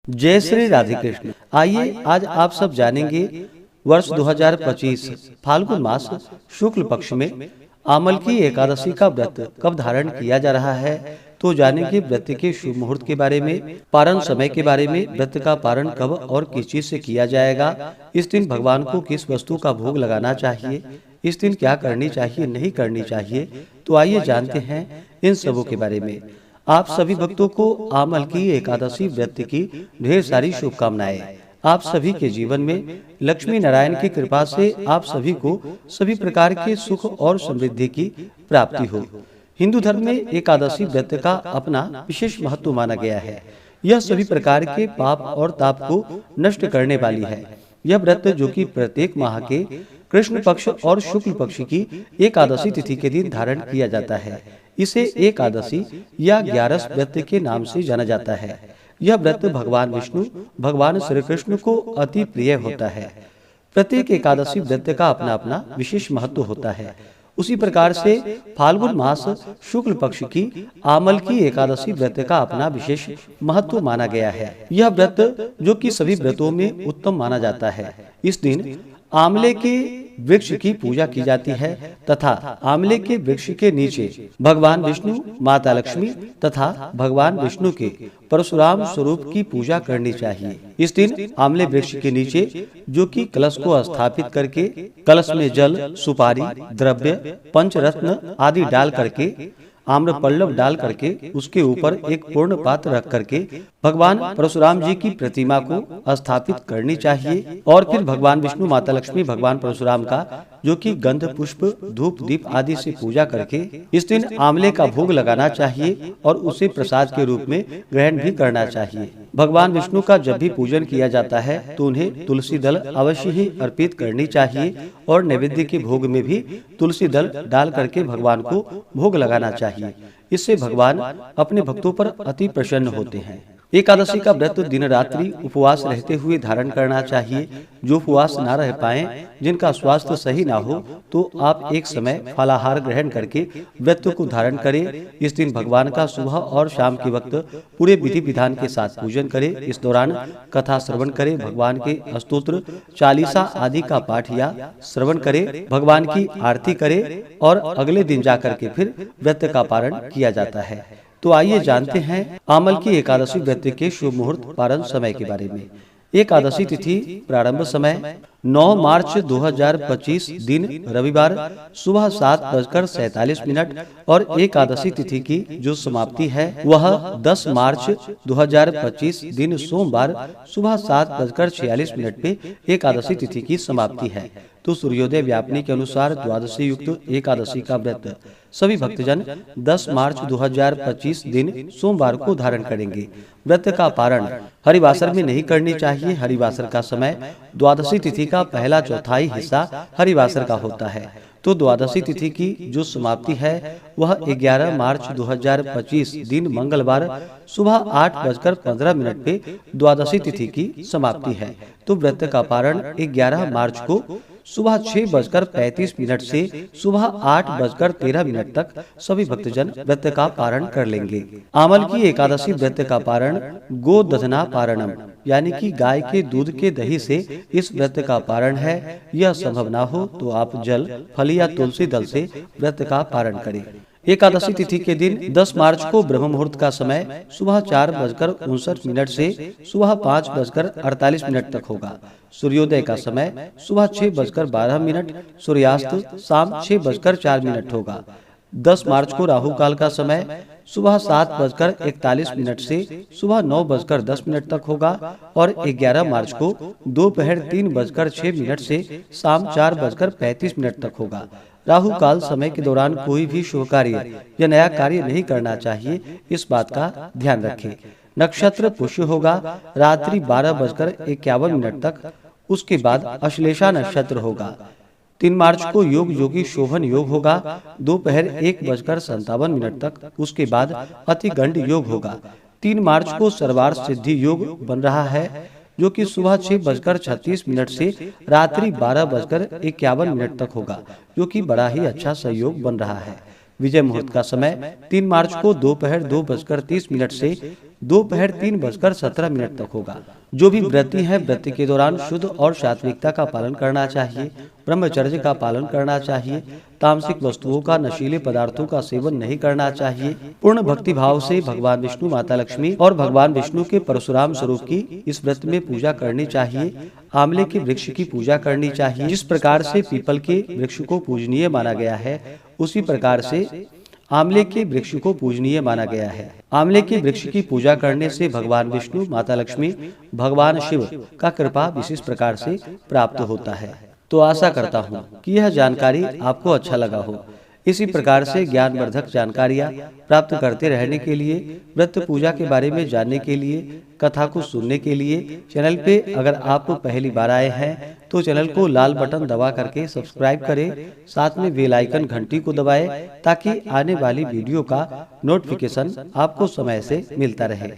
जय श्री राधे कृष्ण। आइए आज आप सब जानेंगे वर्ष 2025 फाल्गुन मास शुक्ल पक्ष में आमल की एकादशी का व्रत कब धारण किया जा रहा है। तो जानेंगे व्रत के शुभ मुहूर्त के बारे में, पारण समय के बारे में, व्रत का पारण कब और किस चीज से किया जाएगा, इस दिन भगवान को किस वस्तु का भोग लगाना चाहिए, इस दिन क्या करनी चाहिए नहीं करनी चाहिए। तो आइए जानते हैं इन सबों के बारे में। आप सभी भक्तों को आमल की एकादशी व्रत की ढेर सारी शुभकामनाएं। आप सभी के जीवन में लक्ष्मी नारायण की कृपा से आप सभी को सभी प्रकार के सुख और समृद्धि की प्राप्ति हो। हिंदू धर्म में एकादशी व्रत का अपना विशेष महत्व माना गया है। यह सभी प्रकार के पाप और ताप को नष्ट करने वाली है। यह व्रत जो कि प्रत्येक माह के कृष्ण पक्ष और शुक्ल पक्ष की एकादशी तिथि के दिन धारण किया जाता है। इसे एकादशी या 11 व्रत के नाम से जाना जाता है। यह व्रत भगवान विष्णु भगवान श्री कृष्ण को अति प्रिय होता है। प्रत्येक एकादशी व्रत का अपना अपना विशेष महत्व होता है। उसी प्रकार से फाल्गुन मास शुक्ल पक्ष की आमल की एकादशी व्रत का अपना विशेष महत्व माना गया है। यह व्रत जो कि सभी व्रतों में उत्तम माना जाता है। इस दिन आमले के वृक्ष की पूजा की जाती है तथा आमले के वृक्ष के नीचे भगवान विष्णु, माता लक्ष्मी तथा भगवान विष्णु के परशुराम स्वरूप की पूजा करनी चाहिए। इस दिन आमले वृक्ष के नीचे जो कि कलश को स्थापित करके कलश में जल, सुपारी, द्रव्य, पंचरत्न आदि डाल करके, आम्र पल्लव डाल करके उसके ऊपर एक पूर्ण पात्र रख करके भगवान परशुराम जी की प्रतिमा को स्थापित करनी चाहिए। और फिर भगवान विष्णु, माता लक्ष्मी, भगवान परशुराम का जो कि गंध, पुष्प, धूप, दीप आदि से पूजा करके इस दिन आमले का भोग लगाना चाहिए और उसे प्रसाद के रूप में ग्रहण भी करना चाहिए। भगवान विष्णु का जब भी पूजन किया जाता है तो उन्हें तुलसी दल अवश्य ही अर्पित करनी चाहिए और नैवेद्य के भोग में भी तुलसी दल डाल करके भगवान को भोग लगाना चाहिए। इससे भगवान अपने भक्तों पर अति प्रसन्न होते हैं। एकादशी का व्रत दिन रात्रि उपवास रहते हुए धारण करना चाहिए। जो उपवास ना रह पाए, जिनका स्वास्थ्य सही ना हो, तो आप एक समय फलाहार ग्रहण करके व्रत को धारण करें। इस दिन भगवान का सुबह और शाम के वक्त पूरे विधि विधान के साथ पूजन करें। इस दौरान कथा श्रवण करें, भगवान के स्तोत्र, चालीसा आदि का पाठ या श्रवण करें, भगवान की आरती करें और अगले दिन जाकर के फिर व्रत का पारण किया जाता है। तो आइए जानते हैं आमल की एकादशी व्रत के शुभ मुहूर्त पारण समय के बारे में। एकादशी तिथि प्रारंभ समय 9 मार्च 2025 दिन रविवार सुबह 7:47 और एकादशी तिथि की जो समाप्ति है वह 10 मार्च 2025 दिन सोमवार सुबह 7:46 पे एकादशी तिथि की समाप्ति है। तो सूर्योदय व्यापनी के अनुसार द्वादशी युक्त एकादशी का व्रत सभी भक्तजन 10 मार्च 2025 दिन सोमवार को धारण करेंगे। व्रत का पारण हरिवासर में नहीं करनी चाहिए। हरिवासर का समय द्वादशी तिथि का पहला चौथाई हिस्सा हरिवासर का होता है। तो द्वादशी तिथि की जो समाप्ति है वह 11 मार्च 2025 दिन मंगलवार सुबह 8:15 पे द्वादशी तिथि की समाप्ति है। तो व्रत का पारण 11 मार्च को सुबह 6:35 से सुबह 8:13 तक सभी भक्तजन व्रत का पारण कर लेंगे। आमल की एकादशी व्रत का पारण गोदधना पारणम यानी कि गाय के दूध के दही से इस व्रत का पारण है। यह संभव ना हो तो आप जल, फल या तुलसी दल से व्रत का पारण करें। एकादशी तिथि के दिन 10 मार्च को ब्रह्म मुहूर्त का समय सुबह 4:59 से सुबह 5:48 तक होगा। सूर्योदय का समय सुबह 6:12, सूर्यास्त शाम 6:04 होगा। 10 मार्च को राहु काल का समय सुबह 7:41 से सुबह 9:10 तक होगा और 11 मार्च को दोपहर 3:06 से शाम 4:35 तक होगा। राहु काल समय के दौरान कोई भी शुभ कार्य या नया कार्य नहीं करना चाहिए, इस बात का ध्यान रखें। नक्षत्र पुष्य होगा रात्रि 12:51 तक। उसके बाद अश्लेषा नक्षत्र होगा। 3 मार्च को योग योगी शोभन योग होगा दोपहर 1:57 तक। उसके बाद अतिगंड योग होगा। 3 मार्च को सर्वार्थ सिद्धि योग बन रहा है जो कि सुबह 6:36 से रात्रि 12:51 तक होगा, जो कि बड़ा ही अच्छा सहयोग बन रहा है। विजय मुहूर्त का समय 3 मार्च को दोपहर 2:30 से दोपहर 3:17 तक होगा। जो भी व्रती हैं, व्रत के दौरान शुद्ध और सात्विकता का पालन करना चाहिए, ब्रह्मचर्य का पालन करना चाहिए, तामसिक वस्तुओं का, नशीले पदार्थों का सेवन नहीं करना चाहिए। पूर्ण भक्ति भाव से भगवान विष्णु, माता लक्ष्मी और भगवान विष्णु के परशुराम स्वरूप की इस व्रत में पूजा करनी चाहिए। आंवले के वृक्ष की पूजा करनी चाहिए। जिस प्रकार से पीपल के वृक्ष को पूजनीय माना गया है, उसी प्रकार से आंवले के वृक्ष को पूजनीय माना गया है। आंवले के वृक्ष की पूजा करने से भगवान विष्णु, माता लक्ष्मी, भगवान शिव का कृपा विशेष प्रकार से प्राप्त होता है। तो आशा करता हूँ कि यह जानकारी आपको अच्छा लगा हो। इसी प्रकार से ज्ञानवर्धक जानकारियाँ प्राप्त करते रहने के लिए, व्रत पूजा के बारे में जानने के लिए, कथा को सुनने के लिए चैनल पे अगर आप पहली बार आए हैं तो चैनल को लाल बटन दबा करके सब्सक्राइब करें, साथ में बेल आइकन घंटी को दबाएं ताकि आने वाली वीडियो का नोटिफिकेशन आपको समय से मिलता रहे।